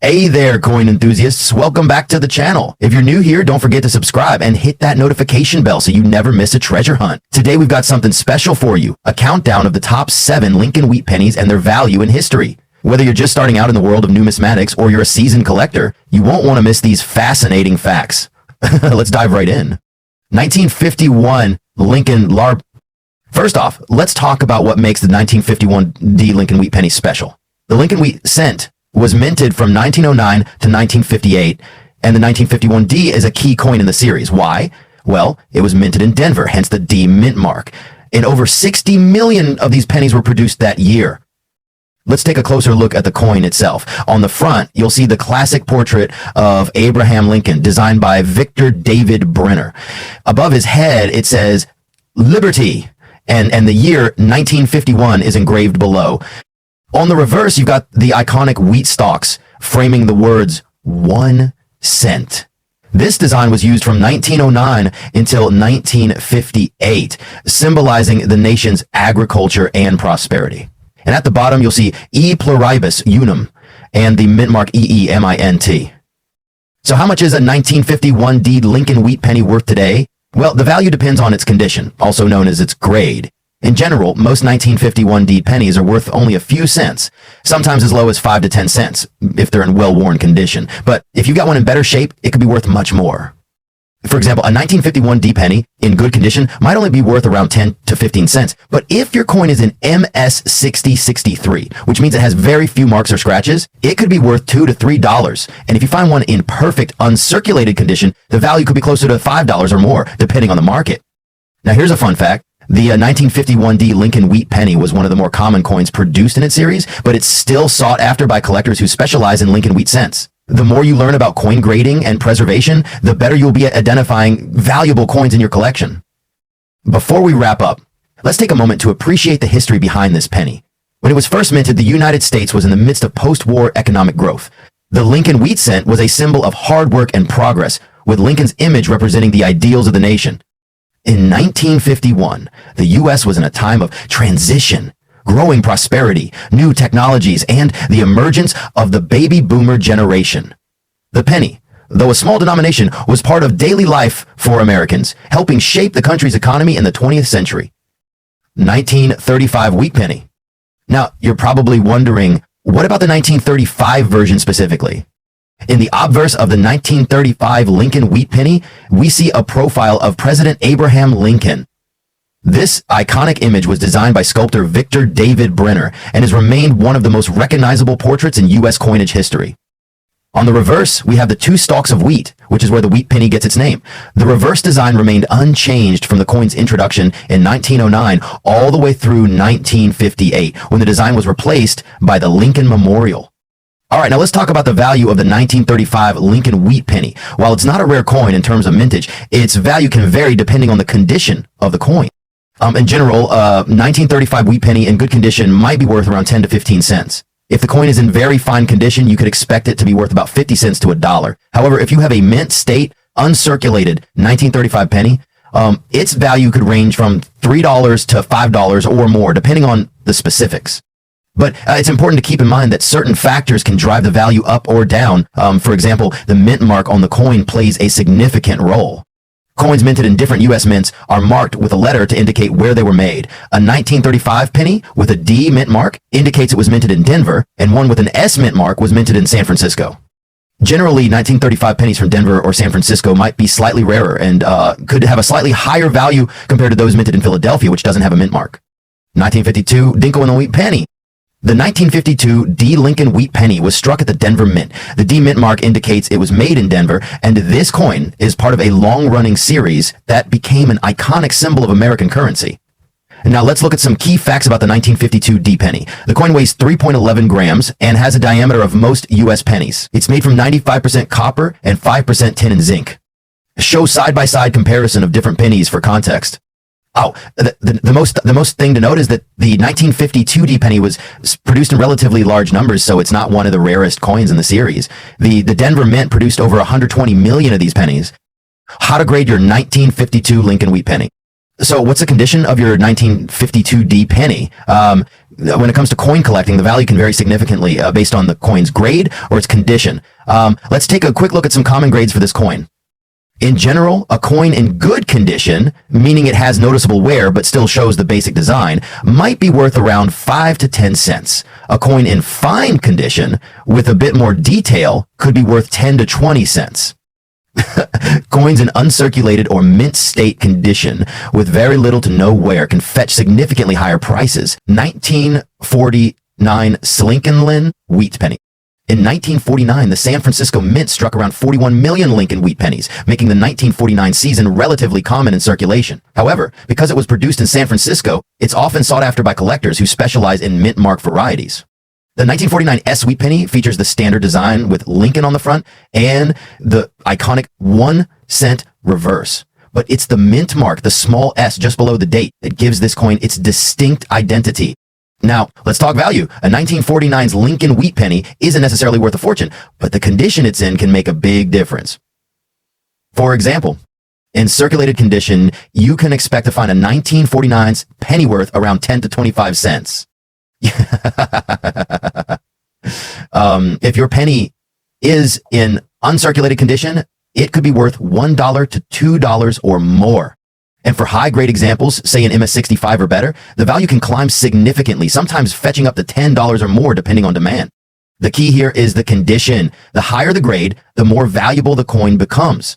Hey there, coin enthusiasts. Welcome back to the channel. If you're new here, don't forget to subscribe and hit that notification bell so you never miss a treasure hunt. Today, we've got something special for you, a countdown of the top 7 Lincoln wheat pennies and their value in history. Whether you're just starting out in the world of numismatics or you're a seasoned collector, you won't want to miss these fascinating facts. Let's dive right in. 1951 Lincoln Larb. First off, let's talk about what makes the 1951 D Lincoln wheat penny special. The Lincoln wheat cent was minted from 1909 to 1958, and the 1951 D is a key coin in the series. Why? Well, it was minted in Denver, hence the D mint mark. And over 60 million of these pennies were produced that year. Let's take a closer look at the coin itself. On the front, you'll see the classic portrait of Abraham Lincoln, designed by Victor David Brenner. Above his head, it says Liberty, and the year 1951 is engraved below. On the reverse, you've got the iconic wheat stalks framing the words 1 cent. This design was used from 1909 until 1958, symbolizing the nation's agriculture and prosperity. And at the bottom, you'll see E pluribus unum and the mint mark EEMINT. So how much is a 1951 D Lincoln wheat penny worth today? Well, the value depends on its condition, also known as its grade. In general, most 1951 D pennies are worth only a few cents, sometimes as low as 5 to 10 cents if they're in well-worn condition. But if you got one in better shape, it could be worth much more. For example, a 1951 D penny in good condition might only be worth around 10 to 15 cents. But if your coin is in MS 6063, which means it has very few marks or scratches, it could be worth $2 to $3. And if you find one in perfect uncirculated condition, the value could be closer to $5 or more, depending on the market. Now here's a fun fact. The 1951 D Lincoln wheat penny was one of the more common coins produced in its series, but it's still sought after by collectors who specialize in Lincoln wheat cents. The more you learn about coin grading and preservation, the better you'll be at identifying valuable coins in your collection. Before we wrap up, let's take a moment to appreciate the history behind this penny. When it was first minted, the United States was in the midst of post-war economic growth. The Lincoln wheat cent was a symbol of hard work and progress, with Lincoln's image representing the ideals of the nation. In 1951, the U.S. was in a time of transition, growing prosperity, new technologies, and the emergence of the baby boomer generation. The penny, though a small denomination, was part of daily life for Americans, helping shape the country's economy in the 20th century. 1935 wheat penny. Now, you're probably wondering, what about the 1935 version specifically? In the obverse of the 1935 Lincoln wheat penny, we see a profile of President Abraham Lincoln. This iconic image was designed by sculptor Victor David Brenner and has remained one of the most recognizable portraits in U.S. coinage history. On the reverse, we have the 2 stalks of wheat, which is where the wheat penny gets its name. The reverse design remained unchanged from the coin's introduction in 1909 all the way through 1958, when the design was replaced by the Lincoln Memorial. All right, now let's talk about the value of the 1935 Lincoln wheat penny. While it's not a rare coin in terms of mintage, its value can vary depending on the condition of the coin. In general, 1935 wheat penny in good condition might be worth around 10 to 15 cents. If the coin is in very fine condition, you could expect it to be worth about 50 cents to $1. However, if you have a mint state, uncirculated 1935 penny, its value could range from $3 to $5 or more, depending on the specifics. But it's important to keep in mind that certain factors can drive the value up or down. For example, the mint mark on the coin plays a significant role. Coins minted in different U.S. mints are marked with a letter to indicate where they were made. A 1935 penny with a D mint mark indicates it was minted in Denver, and one with an S mint mark was minted in San Francisco. Generally, 1935 pennies from Denver or San Francisco might be slightly rarer and could have a slightly higher value compared to those minted in Philadelphia, which doesn't have a mint mark. 1952 Dinko and the Wheat Penny. The 1952 D Lincoln wheat penny was struck at the Denver Mint. The D mint mark indicates it was made in Denver, and this coin is part of a long-running series that became an iconic symbol of American currency. Now let's look at some key facts about the 1952 D penny. The coin weighs 3.11 grams and has a diameter of most U.S. pennies. It's made from 95% copper and 5% tin and zinc. Show side-by-side comparison of different pennies for context. Oh, the most thing to note is that the 1952 D penny was produced in relatively large numbers, so it's not one of the rarest coins in the series. The Denver Mint produced over 120 million of these pennies. How to grade your 1952 Lincoln wheat penny. So what's the condition of your 1952D penny? When it comes to coin collecting, the value can vary significantly based on the coin's grade or its condition. Let's take a quick look at some common grades for this coin. In general, a coin in good condition, meaning it has noticeable wear but still shows the basic design, might be worth around 5 to 10 cents. A coin in fine condition, with a bit more detail, could be worth 10 to 20 cents. Coins in uncirculated or mint state condition with very little to no wear can fetch significantly higher prices. 1949 Slinkenlin wheat penny. In 1949, the San Francisco Mint struck around 41 million Lincoln wheat pennies, making the 1949 season relatively common in circulation. However, because it was produced in San Francisco, it's often sought after by collectors who specialize in mint mark varieties. The 1949 S wheat penny features the standard design with Lincoln on the front and the iconic 1 cent reverse. But it's the mint mark, the small s just below the date, that gives this coin its distinct identity. Now, let's talk value. A 1949's Lincoln wheat penny isn't necessarily worth a fortune, but the condition it's in can make a big difference. For example, in circulated condition, you can expect to find a 1949's penny worth around 10 to 25 cents. If your penny is in uncirculated condition, it could be worth $1 to $2 or more. And for high-grade examples, say an MS-65 or better, the value can climb significantly, sometimes fetching up to $10 or more depending on demand. The key here is the condition. The higher the grade, the more valuable the coin becomes.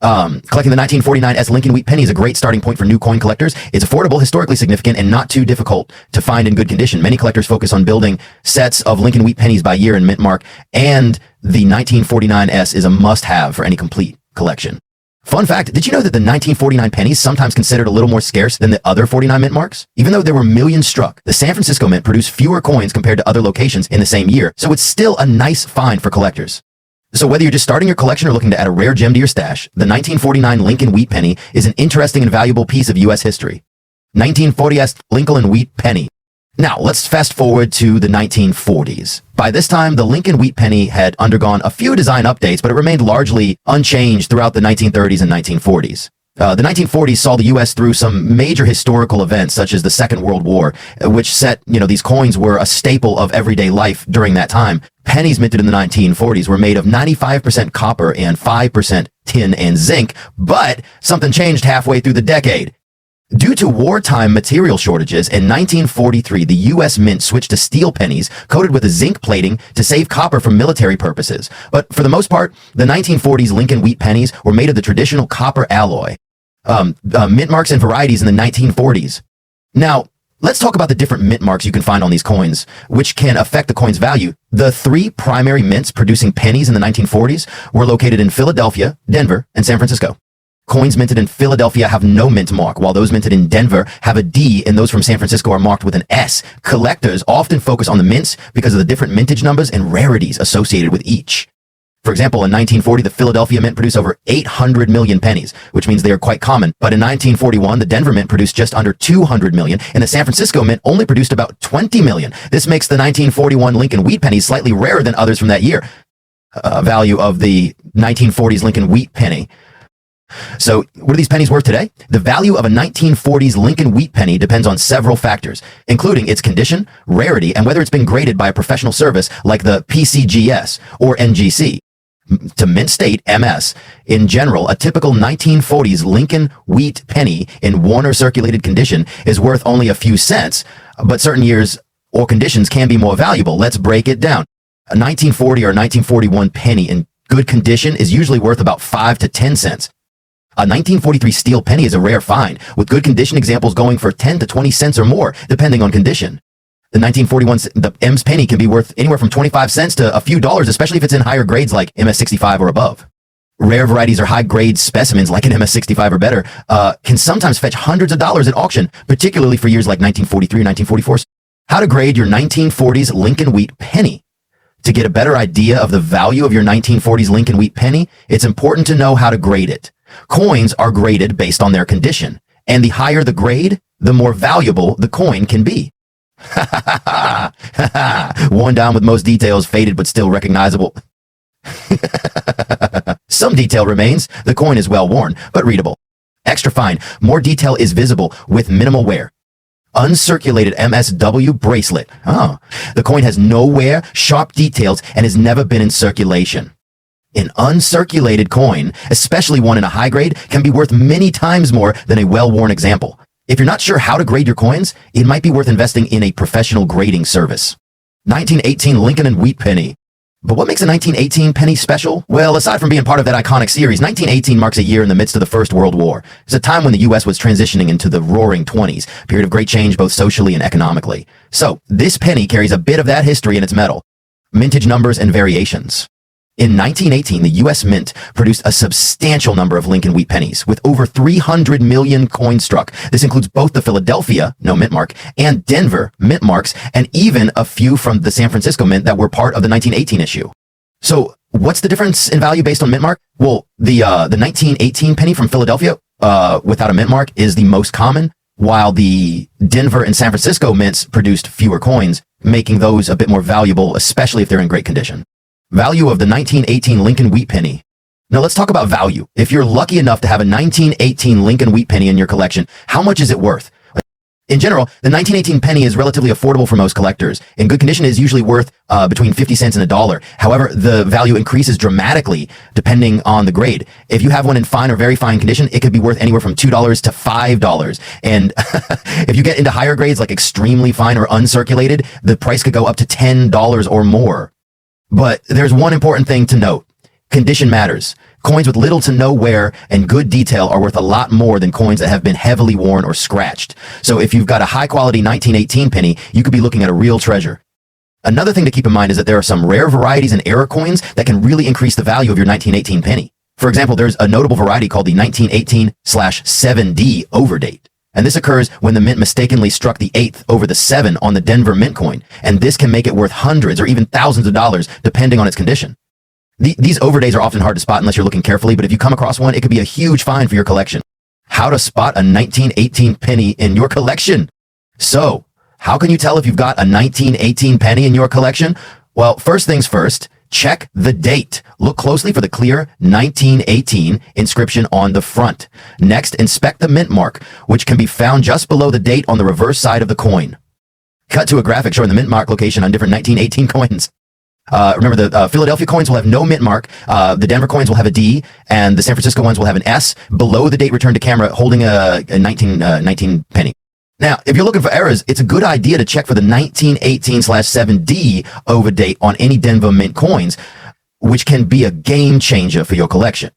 Collecting the 1949 S Lincoln wheat penny is a great starting point for new coin collectors. It's affordable, historically significant, and not too difficult to find in good condition. Many collectors focus on building sets of Lincoln wheat pennies by year and mint mark, and the 1949 S is a must-have for any complete collection. Fun fact, did you know that the 1949 penny is sometimes considered a little more scarce than the other 49 mint marks? Even though there were millions struck, the San Francisco Mint produced fewer coins compared to other locations in the same year, so it's still a nice find for collectors. So whether you're just starting your collection or looking to add a rare gem to your stash, the 1949 Lincoln wheat penny is an interesting and valuable piece of U.S. history. 1940s Lincoln wheat penny. Now, let's fast forward to the 1940s. By this time, the Lincoln wheat penny had undergone a few design updates, but it remained largely unchanged throughout the 1930s and 1940s. The 1940s saw the U.S. through some major historical events, such as the Second World War, which set, these coins were a staple of everyday life during that time. Pennies minted in the 1940s were made of 95% copper and 5% tin and zinc, but something changed halfway through the decade. Due to wartime material shortages, in 1943, the U.S. Mint switched to steel pennies coated with a zinc plating to save copper for military purposes. But for the most part, the 1940s Lincoln wheat pennies were made of the traditional copper alloy. Mint marks and varieties in the 1940s. Now, let's talk about the different mint marks you can find on these coins, which can affect the coin's value. The 3 primary mints producing pennies in the 1940s were located in Philadelphia, Denver, and San Francisco. Coins minted in Philadelphia have no mint mark, while those minted in Denver have a D, and those from San Francisco are marked with an S. Collectors often focus on the mints because of the different mintage numbers and rarities associated with each. For example, in 1940, the Philadelphia Mint produced over 800 million pennies, which means they are quite common. But in 1941, the Denver Mint produced just under 200 million, and the San Francisco Mint only produced about 20 million. This makes the 1941 Lincoln wheat penny slightly rarer than others from that year. Value of the 1940s Lincoln wheat penny. So, what are these pennies worth today? The value of a 1940s Lincoln wheat penny depends on several factors, including its condition, rarity, and whether it's been graded by a professional service like the PCGS or NGC. To mint state, MS. In general, a typical 1940s Lincoln wheat penny in worn or circulated condition is worth only a few cents, but certain years or conditions can be more valuable. Let's break it down. A 1940 or 1941 penny in good condition is usually worth about 5 to 10 cents. A 1943 steel penny is a rare find, with good condition examples going for 10 to 20 cents or more, depending on condition. The 1941 the M's penny can be worth anywhere from 25 cents to a few dollars, especially if it's in higher grades like MS-65 or above. Rare varieties or high-grade specimens like an MS-65 or better can sometimes fetch hundreds of dollars at auction, particularly for years like 1943 or 1944. How to grade your 1940s Lincoln wheat penny. To get a better idea of the value of your 1940s Lincoln wheat penny, it's important to know how to grade it. Coins are graded based on their condition, and the higher the grade, the more valuable the coin can be. Worn down with most details, faded but still recognizable. Some detail remains. The coin is well worn, but readable. Extra fine, more detail is visible with minimal wear. Uncirculated MSW bracelet. Oh, the coin has no wear, sharp details, and has never been in circulation. An uncirculated coin, especially one in a high grade, can be worth many times more than a well-worn example. If you're not sure how to grade your coins, it might be worth investing in a professional grading service. 1918 Lincoln and Wheat penny. But what makes a 1918 penny special? Well, aside from being part of that iconic series, 1918 marks a year in the midst of the First World War. It's a time when the U.S. was transitioning into the Roaring Twenties, a period of great change both socially and economically. So, this penny carries a bit of that history in its metal. Mintage numbers and variations. In 1918, the U.S. Mint produced a substantial number of Lincoln Wheat pennies, with over 300 million coins struck. This includes both the Philadelphia, no mint mark, and Denver mint marks, and even a few from the San Francisco Mint that were part of the 1918 issue. So, what's the difference in value based on mint mark? Well, the 1918 penny from Philadelphia, without a mint mark, is the most common, while the Denver and San Francisco mints produced fewer coins, making those a bit more valuable, especially if they're in great condition. Value of the 1918 Lincoln Wheat penny. Now let's talk about value. If you're lucky enough to have a 1918 Lincoln Wheat penny in your collection, how much is it worth? In general, the 1918 penny is relatively affordable for most collectors. In good condition, it is usually worth between 50 cents and $1. However, the value increases dramatically depending on the grade. If you have one in fine or very fine condition, it could be worth anywhere from $2 to $5. And if you get into higher grades like extremely fine or uncirculated, the price could go up to $10 or more. But there's one important thing to note. Condition matters. Coins with little to no wear and good detail are worth a lot more than coins that have been heavily worn or scratched. So if you've got a high quality 1918 penny, you could be looking at a real treasure. Another thing to keep in mind is that there are some rare varieties and error coins that can really increase the value of your 1918 penny. For example, there's a notable variety called the 1918/7D overdate. And this occurs when the mint mistakenly struck the 8th over the 7 on the Denver mint coin, and this can make it worth hundreds or even thousands of dollars depending on its condition. These overdays are often hard to spot unless you're looking carefully, but if you come across one, it could be a huge find for your collection. How to spot a 1918 penny in your collection? So, how can you tell if you've got a 1918 penny in your collection? Well, first things first, check the date. Look closely for the clear 1918 inscription on the front. Next, inspect the mint mark, which can be found just below the date on the reverse side of the coin. Cut to a graphic showing the mint mark location on different 1918 coins. Remember, the Philadelphia coins will have no mint mark, the Denver coins will have a D, and the San Francisco ones will have an S below the date returned to camera holding a 1919 penny. Now, if you're looking for errors, it's a good idea to check for the 1918/7D overdate on any Denver mint coins, which can be a game changer for your collection.